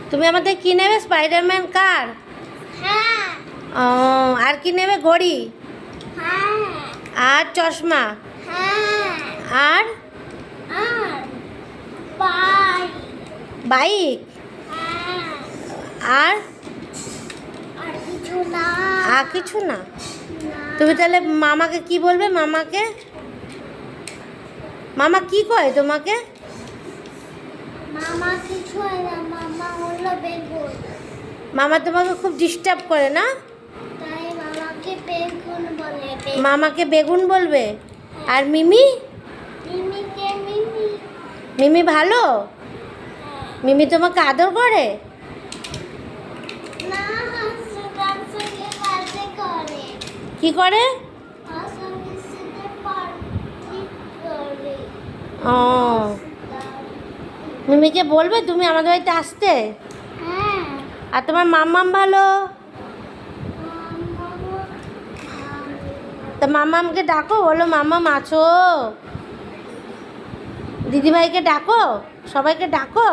তুমি আমাদের কি নেবে? স্পাইডারম্যান কার? হ্যাঁ ও, আর কি নেবে? ঘড়ি হ্যাঁ আর চশমা হ্যাঁ আর আর বাই বাইক হ্যাঁ আর আর কিছু না আর কিছু না? না। তুমি তাহলে মামাকে কি বলবে? মামাকে মামা কি কয় তোমাকে? মামা কিছু হয় না, মামা হলো বেগুন, মামা তোমাকে খুব ডিস্টার্ব করে না? তাই মামাকে বেগুন বলে। বেগুন। মামাকে বেগুন বলবে। আর মিমি? মিমিকে মিমি। মিমি ভালো? মিমি তোমাকে আদর করে? না, হাসুদার সঙ্গে কাজে করে। কি করে? হাসুদের সাথে পার্টি করে। ও, মিমিকে বলবে তুমি আমাদের বাড়িতে আসতে? হ্যাঁ। আর তোমার মাম্মাম ভালো? তা মামামকে ডাকো, বলো মামাম আছো। দিদিভাইকে ডাকো, সবাইকে ডাকো।